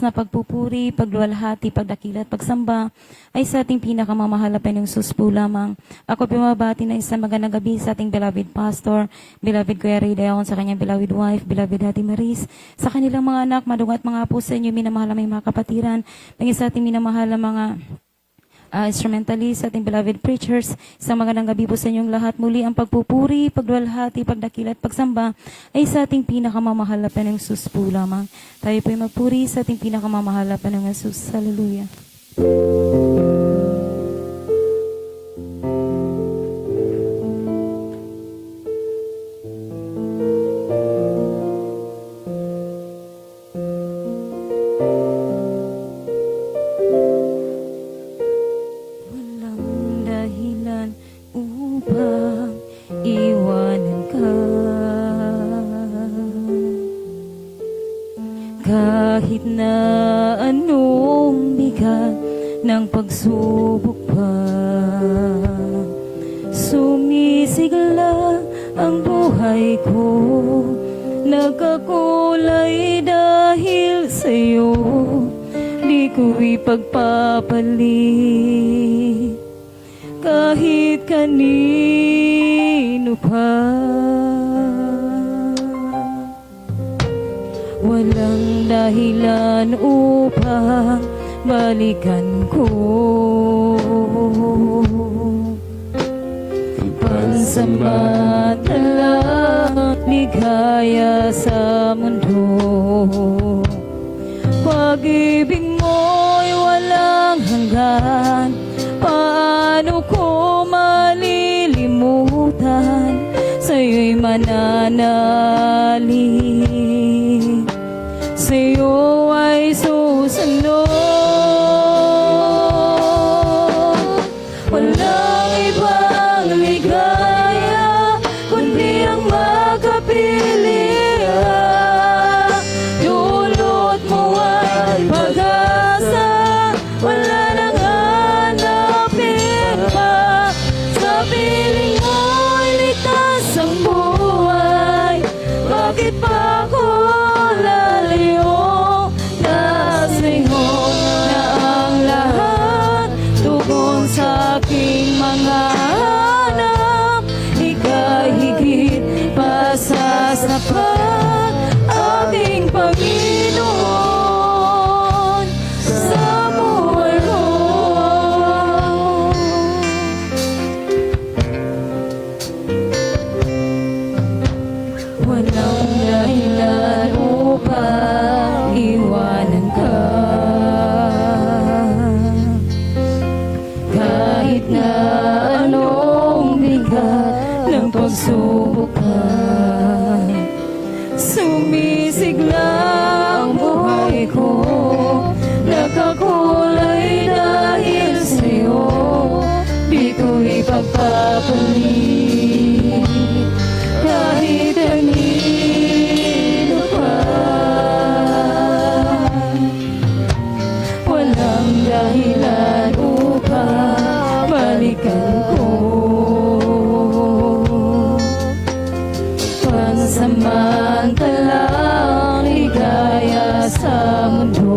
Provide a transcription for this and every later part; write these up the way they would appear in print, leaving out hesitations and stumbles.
na pagpupuri, pagluwalhati, pagdakila at pagsamba ay sa ating pinakamamahal na Panginoong po lamang. Ako bumabati na isang magandang gabi sa ating beloved pastor, beloved Kuya Ray Dayon, sa kanyang beloved wife, beloved Ate Maris, sa kanilang mga anak, madungat mga apo sa inyo, minamahal na may mga kapatiran, ng sa ating minamahal na mga instrumentalist, sa ating beloved preachers, isang magandang gabi po sa inyong lahat. Muli ang pagpupuri, pagluwalhati, pagdakila at pagsamba ay sa ating pinakamamahal na Panginoong Hesus po lamang. Tayo po ay magpuri sa ating pinakamamahal na Panginoong Hesus. Hallelujah. Kahit na anong bigat ng pagsubok pa, sumisigla ang buhay ko, nagkakulay dahil sa'yo, di ko ipagpapalit kahit kanino pa. Walang dahilan upang balikan ko pansamantalang ligaya sa mundo. Pag-ibig mo'y walang hanggan, paano ko malilimutan? Sa'yo'y mananalig, sa'yo ay susunod. Walang ibang ligaya kundi ang magkapiliya. Dulot mo ay pag-asa, wala nang hanapin pa. Sa piling mo'y ligtas ang buhay, bakit pa ako lalayo? Nasa'yo na ang lahat, tugon sa aking mga hanap. Ika'y higit pa sa sapat, aking Panginoon sa buhay ko. Walang dahilan upang iwanan ka, kahit na anong bigat ng pagsubok ka. Sumisigla ang buhay ko, nagkakulay dahil sa'yo, di ko ipagpapalit kahit kanino pa. Walang dahilan upang balikan ko pansamantalang ligaya sa mundo.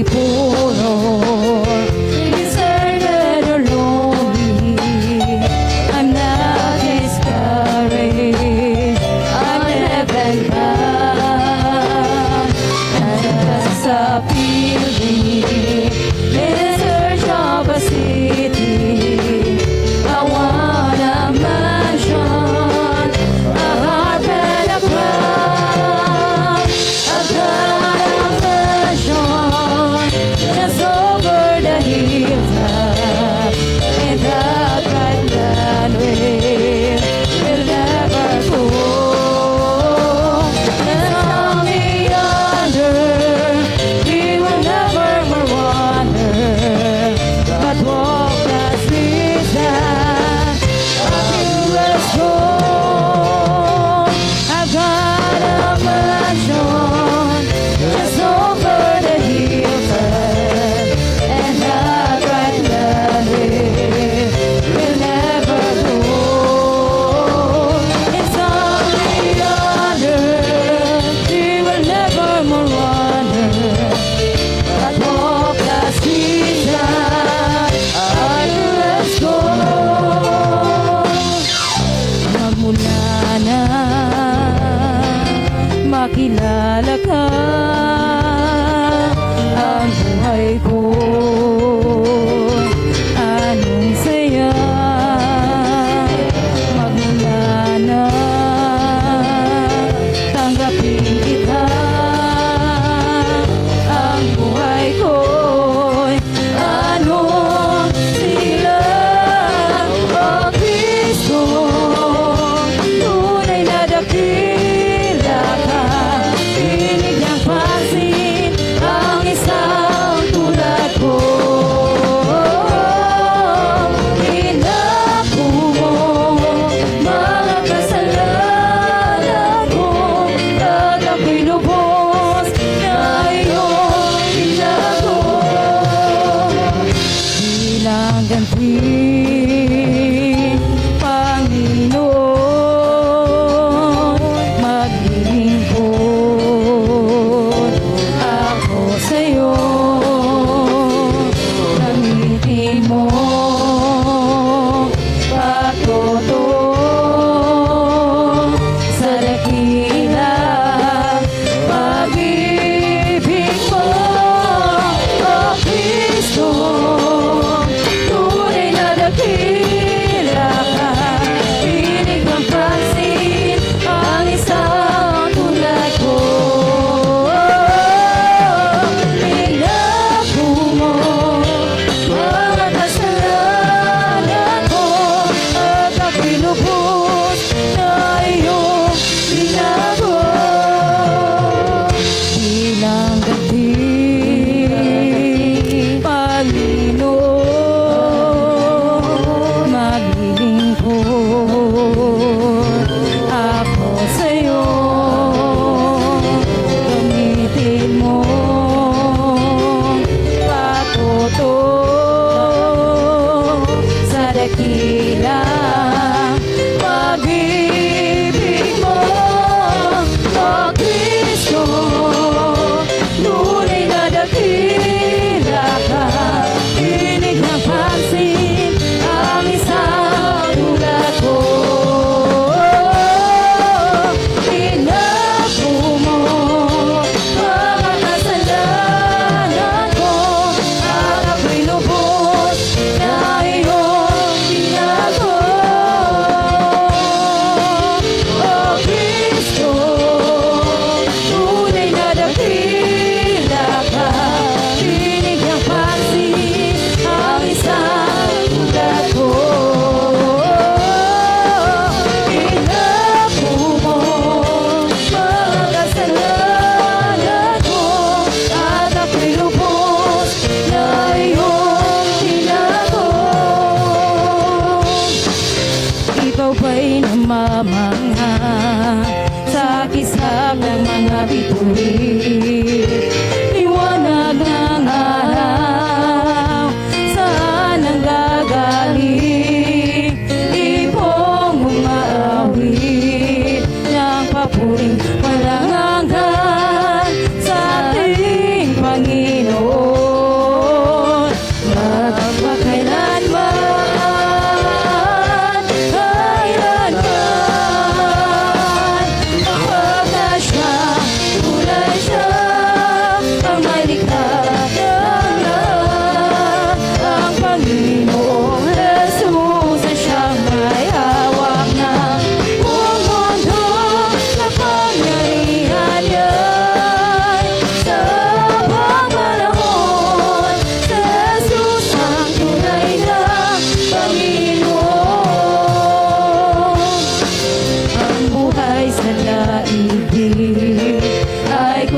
puro, deserted or lonely. I'm not discouraged, I'm heaven bound. I'm just a pilgrim in search of a city. I want a mansion, a harp and a crown. I've got a mansion just over the hilltop, and that bright land will never go. And on the yonder we will never more wander, but walk the streets that our heroes trod. I've got a mansion just over the hilltop, and that bright land will never go. It's on the yonder we will never more wander, but walk the streets that our heroes trod. Magmula na makilala ka, ang buhay ko anong saya. Magmula na tanggapin kita, ang buhay ko'y anong sila. O Kristo, tunay na dakila ka, tinig ng pagsiya.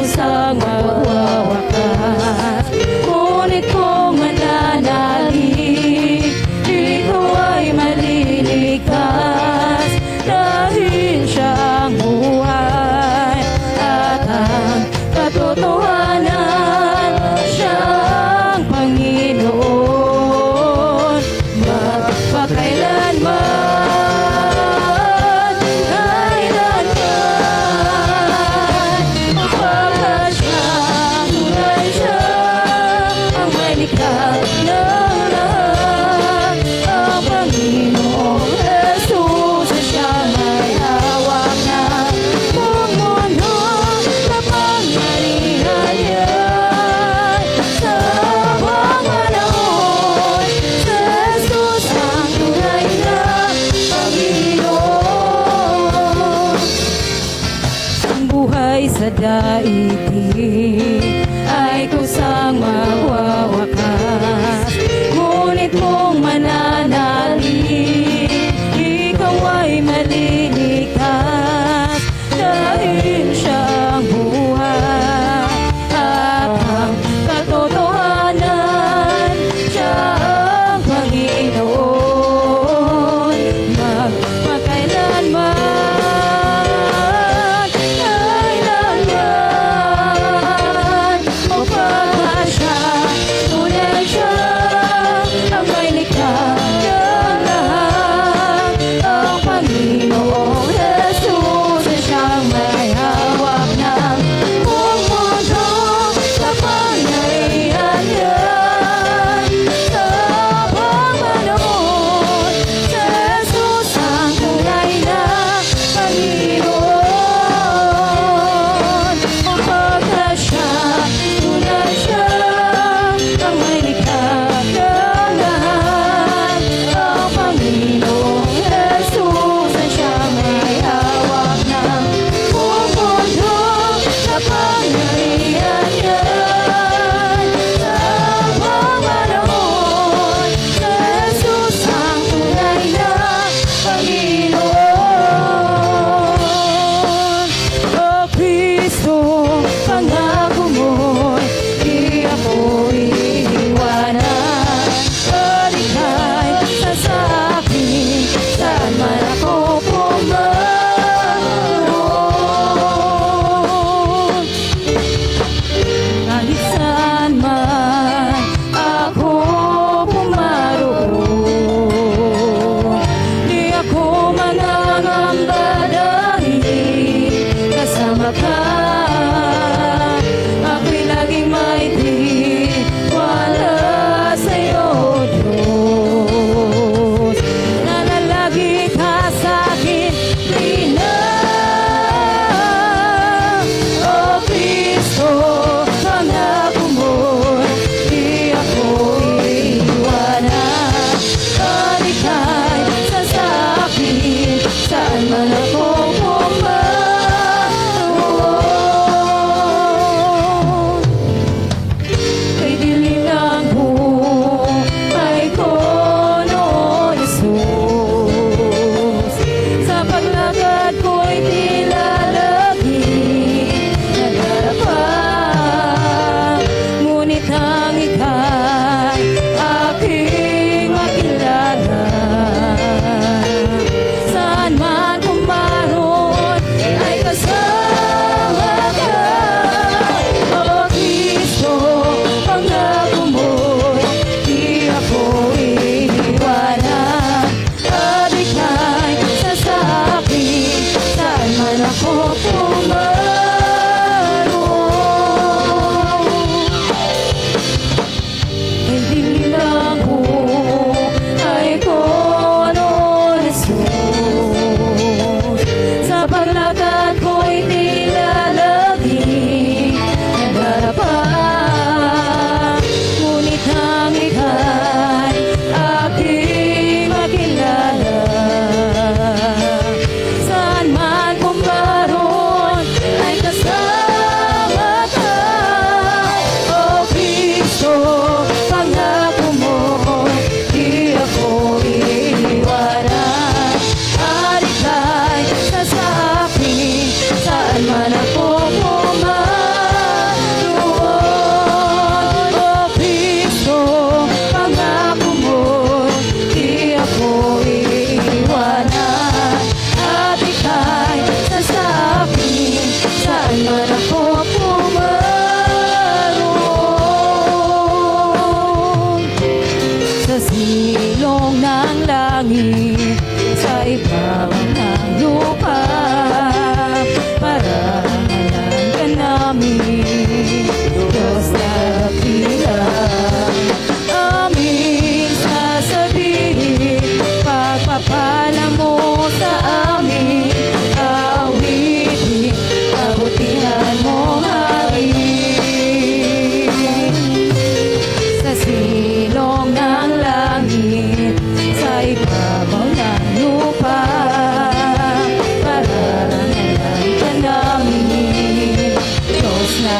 kusang magwawakas. Ngunit kung mananalig, ikaw ay malilikas. Dahil siya ang buhay at ang katotohanan, siya ang Panginoon magpakailanman, kailanman. Kapagkat siyang tunay, siya ang may likha ng lahat. Ang Panginoong Jesus ay siyang may hawak ng buong mundo. Kapangyarihan niya sa bawat panahon. Si Jesus ang tunay na Panginoon. Ang buhay sa daigdig ay kusang magwawakas. Ngunit kung mananalig, ikaw ay malilikas. Dahil siya ang buhay at ang katotohanan, siya ang Panginoon magpakailanman, kailanman.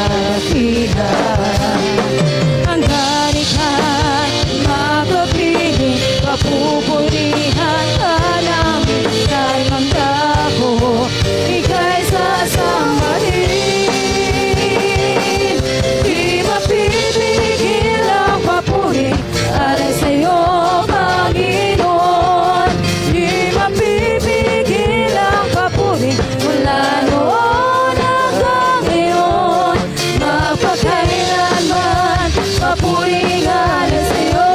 dakilan. Hanggang ika'y makapiling, papupurihan ka namin saan man dako, ika'y sasambahin. Di mapipigil ang papuri, alay sa'yo, Panginoon. Di mapipigil ang papuri, mula noon hanggang ngayon. Mapagkailanman, papuring alay sa'yo,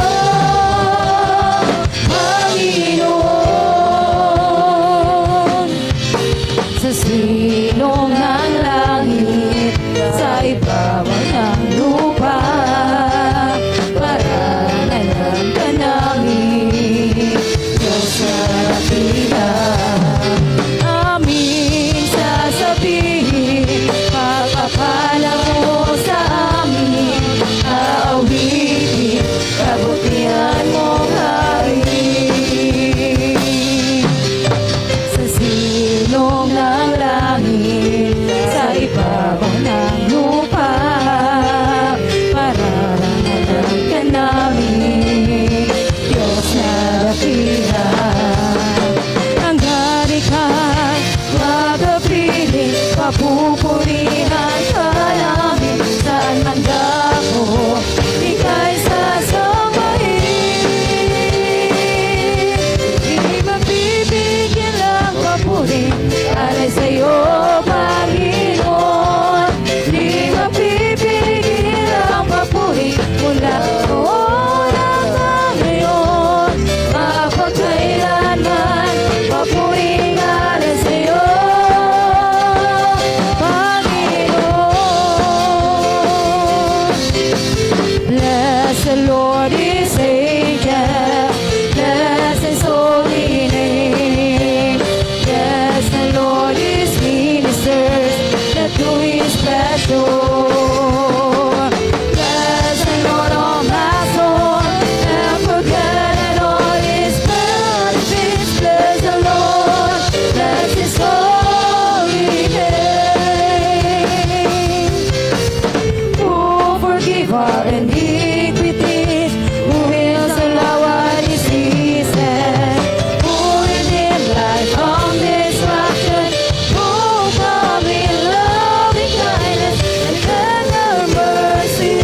Panginoon. Sa silong ng langit, sa ibabaw ng lupa, paranalan ka namin, Diyos na dakilan. Aming sasabihin, pagpapala mo sa amin, aawitin, kabutihan mong hari. Sa silong ng langit, sa ibabaw ng lupa, pararanan ka namin, Diyos na dakilan. Hanggang ika'y magapiling, papupurihan ka namin saan man dako, ika'y sasambahin. Di mapipigil ang papuri, alay sa'yo, Panginoon. Di mapipigil ang papuri, mula noon hanggang ngayon. Mapagkailanman, papuring alay sa'yo, Panginoon. Bless the Lord, His angels, bless His holy name. Bless the Lord, His ministers, that do His pleasure. Bless the Lord, all my soul, and forget all His benefits. Bless the Lord, bless His holy name. Who forgive our iniquities, who heals all our diseases, who redeem life from destruction, who come in loving kindness and tender mercy.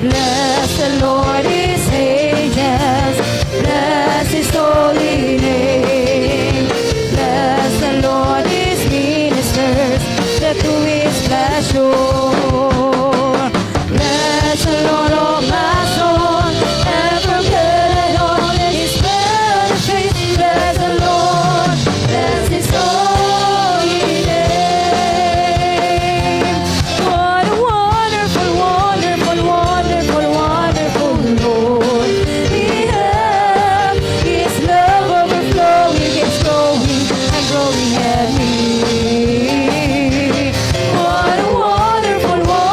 Bless the Lord, His angels, bless His holy name. Bless the Lord, His ministers, that do His pleasure. Bless the Lord, oh my soul, and forget all His benefits. Bless the Lord, bless His holy name. What a wonderful, wonderful, wonderful, wonderful Lord we have. His love overflowing, it's growing and growing at me. What a wonderful, wonderful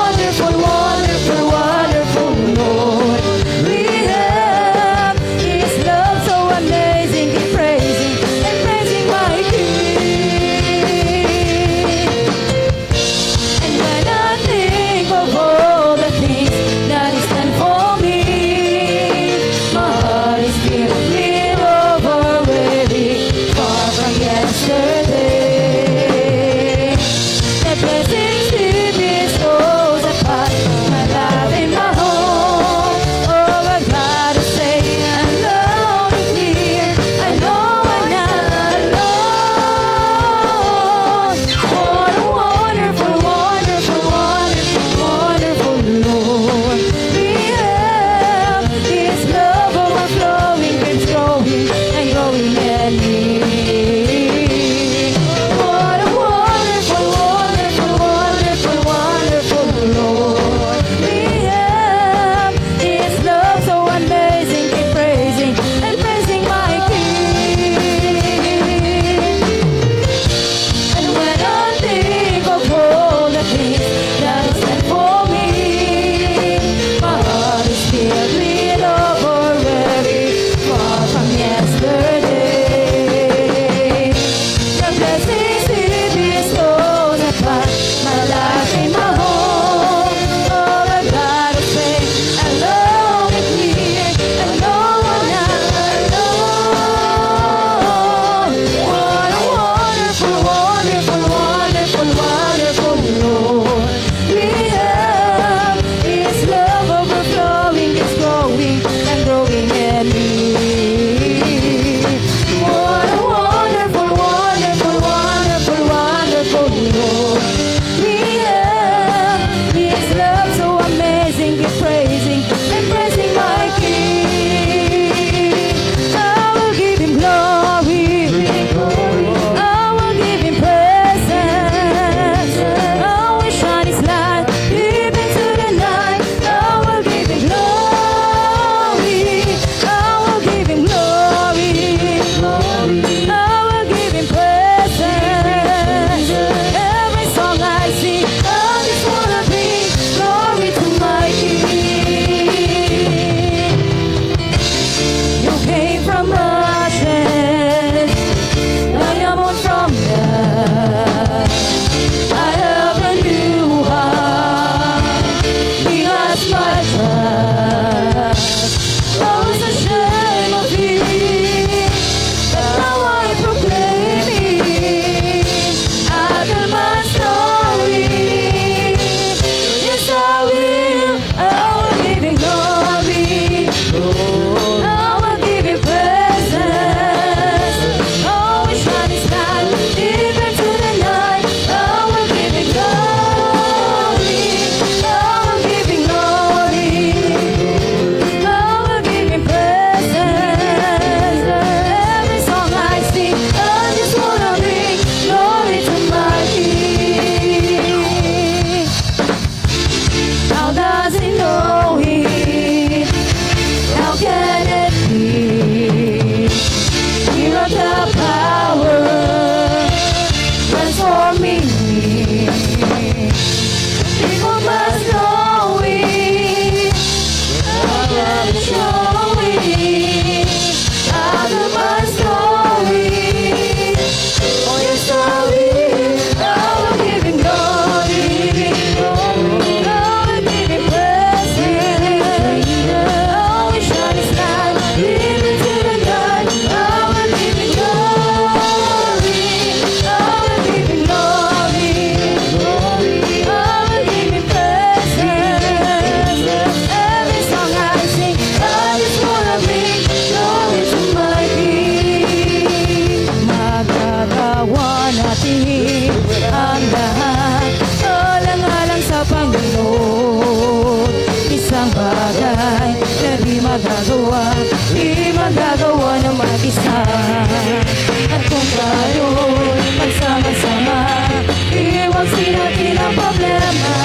natin ang problema.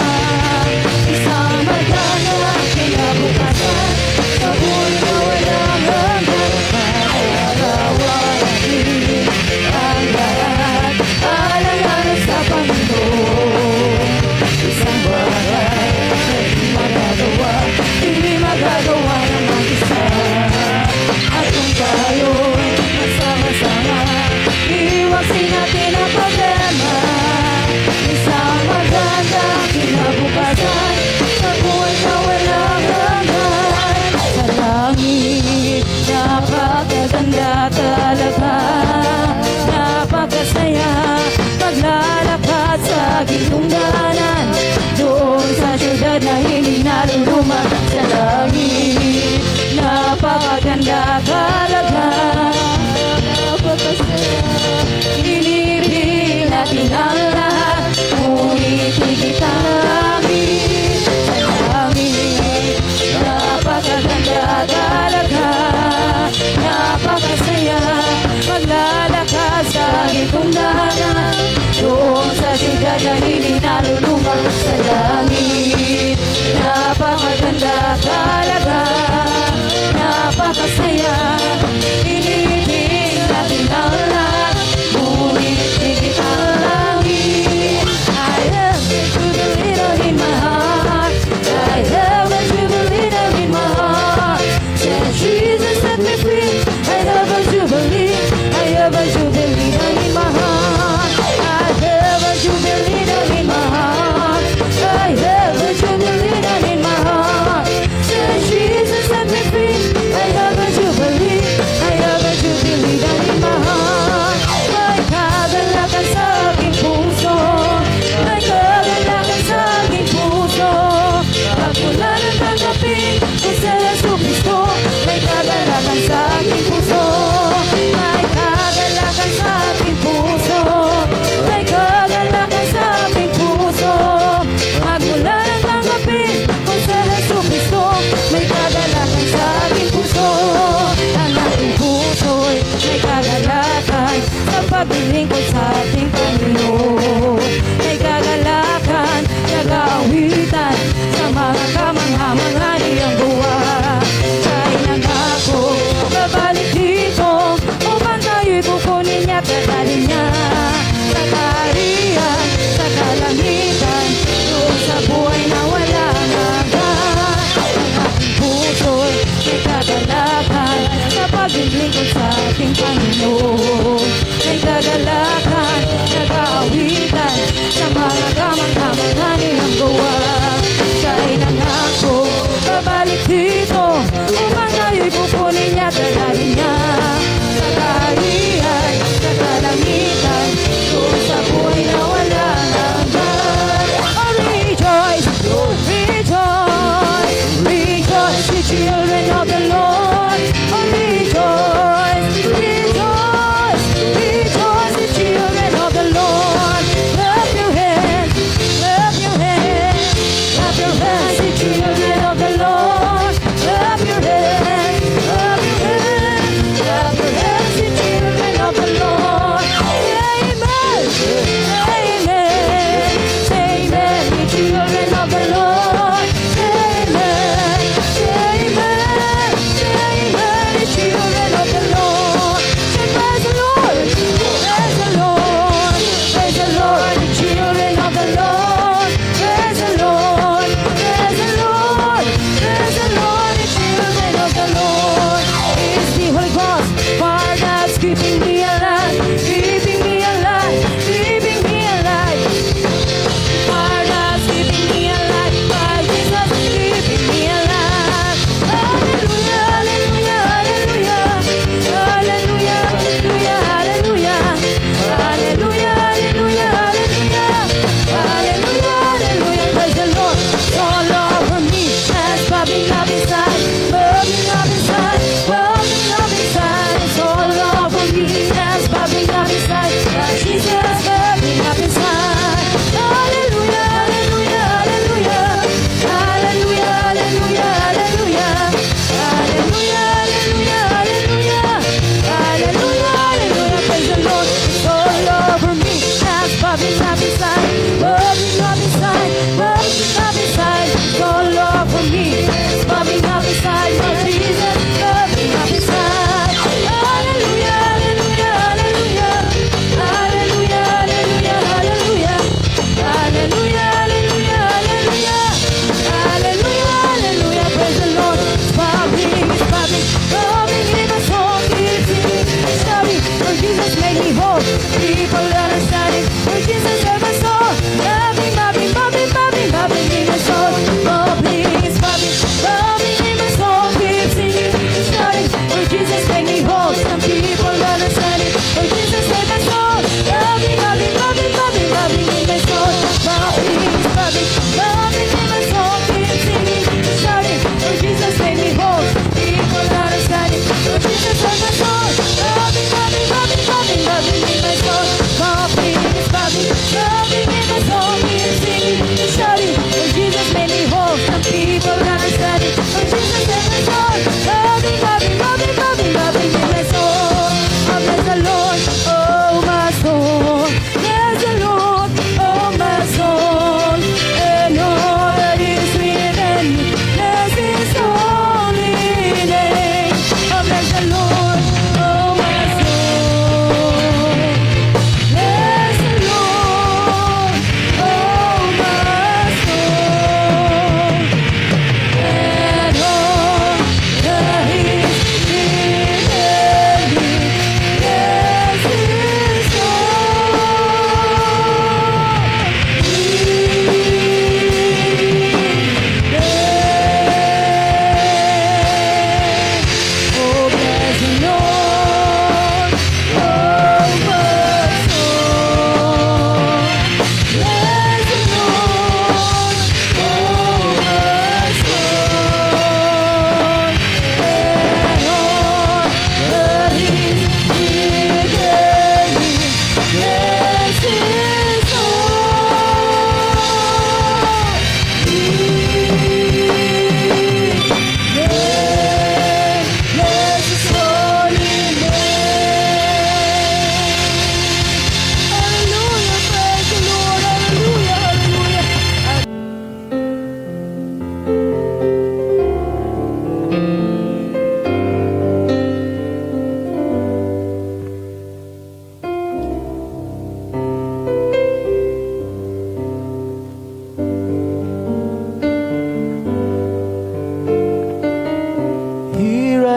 Isang magandang kinabukasan sa buhay na walang hanggan. Pag-arawan natin ang lahat, alang-alang sa Panginoon. Isang bagay na hindi magagawa ng mag-isa. At kung tayo'y magsama-sama, iwasin natin ang problema. Isang magandang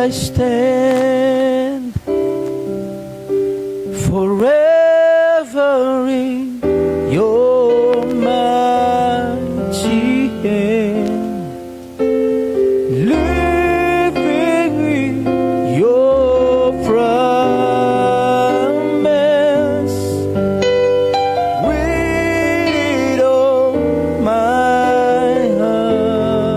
I stand forever in your mighty hand, living in your promise, with it all my heart.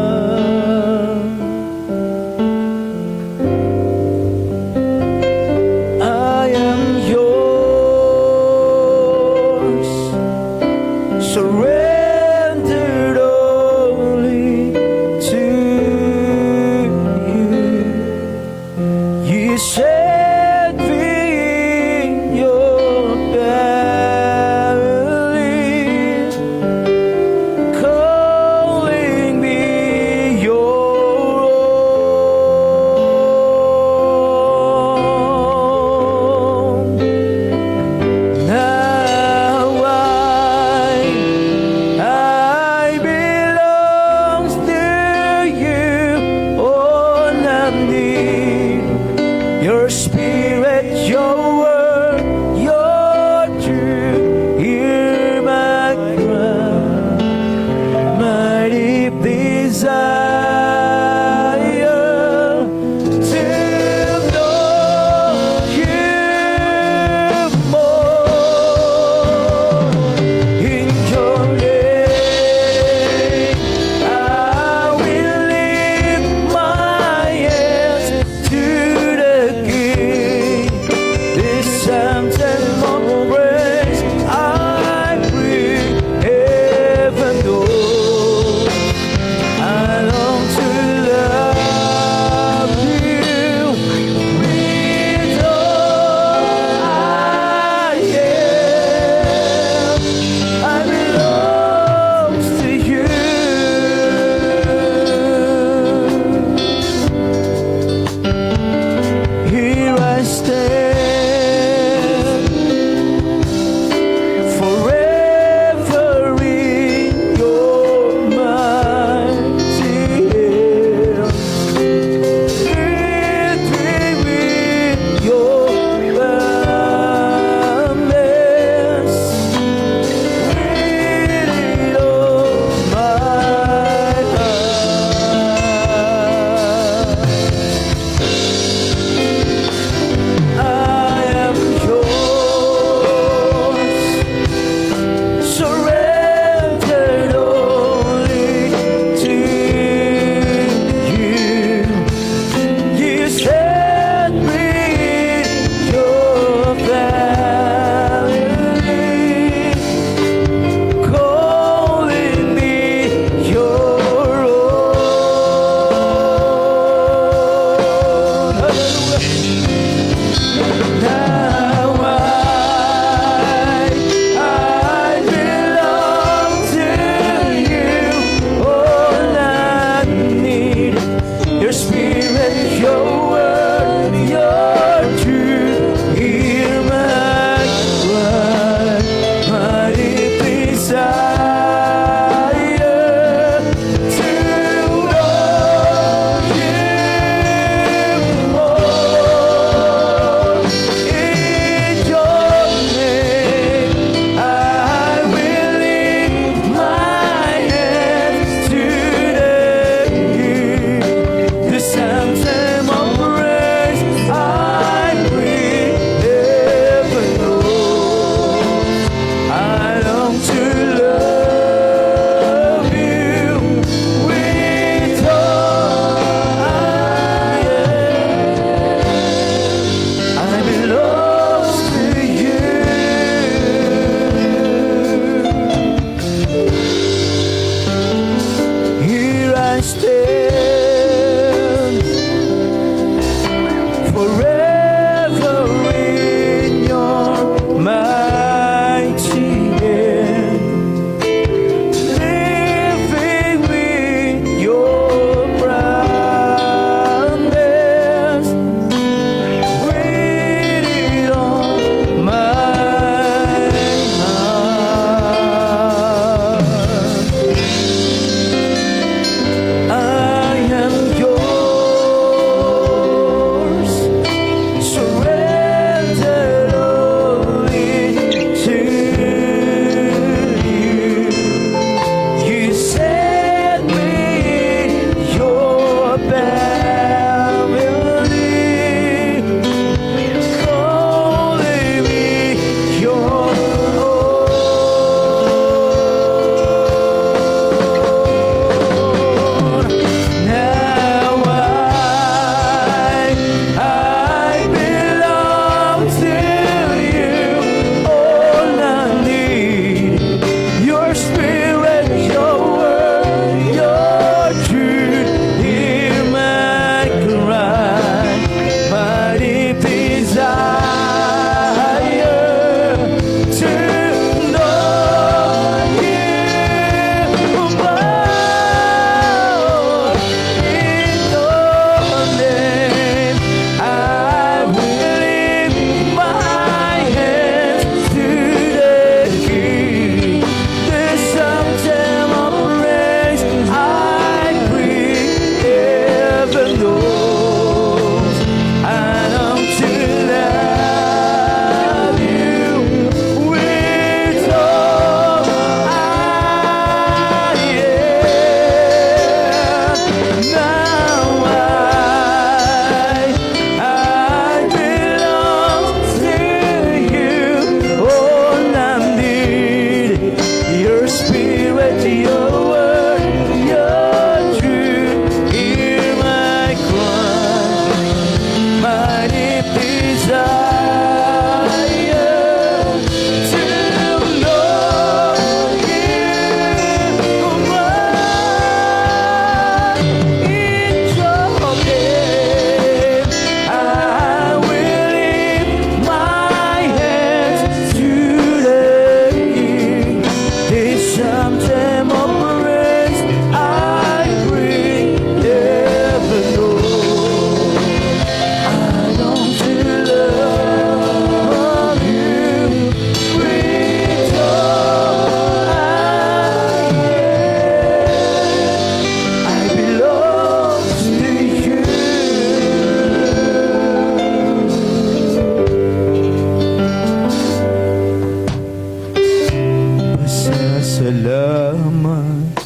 salamat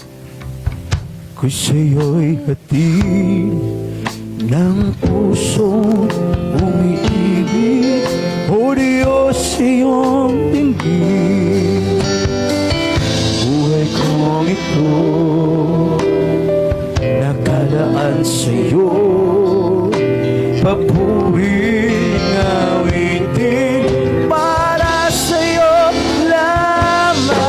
kung sa'yo'y hatid ng pusong umiibig. O Diyos, iyong tindig, buhay kong ito nakalaan sa'yo. Papuring awitin para sa'yo lamang.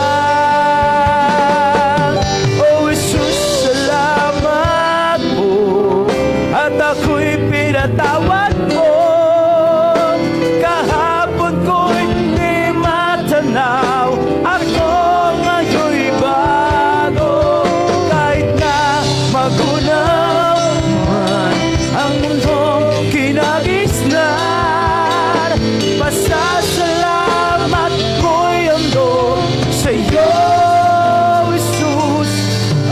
O Jesus, salamat mo at ako'y pinatawad mo. Kahapon ko'y di matanaw, ako ngayon'y bago. Kahit na magunaw man ang mundong kinagisnan, pasasalamat ko'y ando sa'yo, Jesus,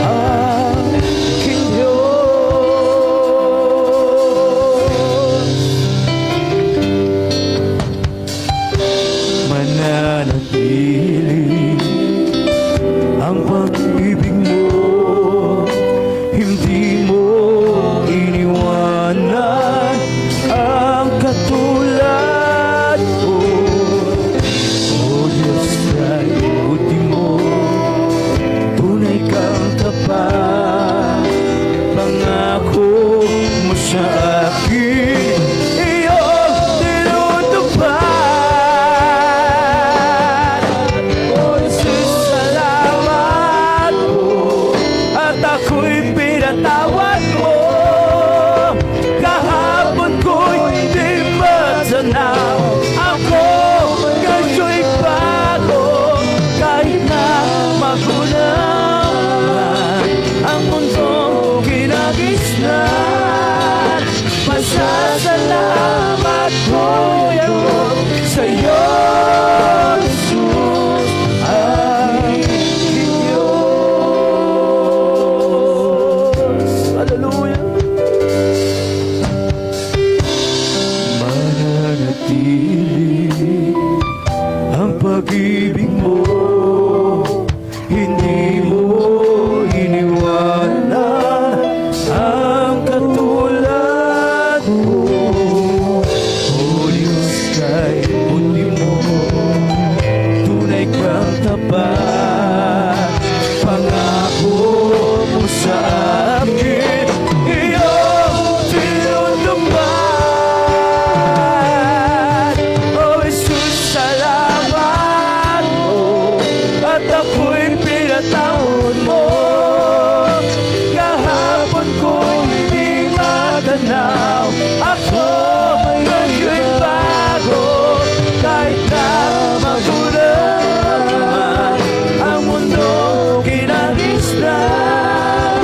aking Diyos. Mananatili ang pag-ibig mo, hindi mo iniwanan ang katulad ko. O Diyos, ay buti mo, tunay kang tapat, pangako mo sa akin, iyong tinutupad. O Jesus, salamat mo at ako'y pinatawad mo. Kahapon ko'y di matanaw, ako ngayon'y bago. Kahit na magunaw ang mundong kinagisnan, pasasalamat ko'y ako sa'yo, Jesus, aking Diyos. Hallelujah. Mananatili ang pag-ibig mo, hindi mo iniwanan ang katulad mo. O Diyos, kahit buti mo, tunay kang tapat, pangako mo sa akin, iyong tinutupad. O Jesus, salamat mo at ako'y pinatawad mo. Kahapon ko'y hindi matanaw, ako ngayon'y bago. Kahit na magulang man ang mundong kinagisnan,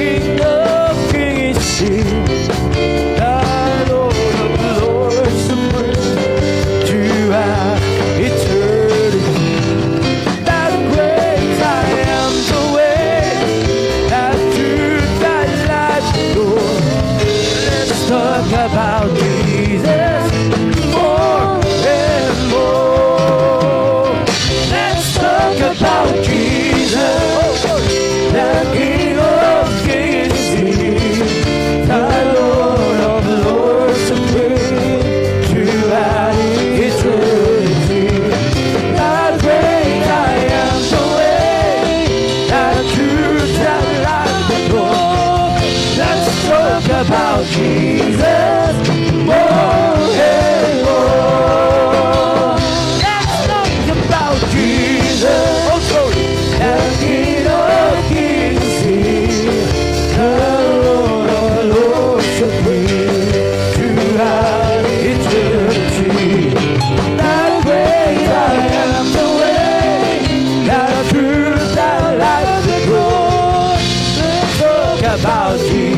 King of kings, the Lord of lords, supreme throughout eternity. That great I am, the way, that truth, that life, Lord. Let's talk about Jesus more and more. Let's talk about Jesus, the King of kings, the Lord of lords, supreme throughout eternity. That great I am, the way, that truth, that life, Lord. Let's talk about Jesus more and more. Let's talk about Jesus, oh glory, the King of kings, the Lord of lords, supreme throughout eternity. That great I am, the way, that truth, that life, the Lord. Let's talk about Jesus.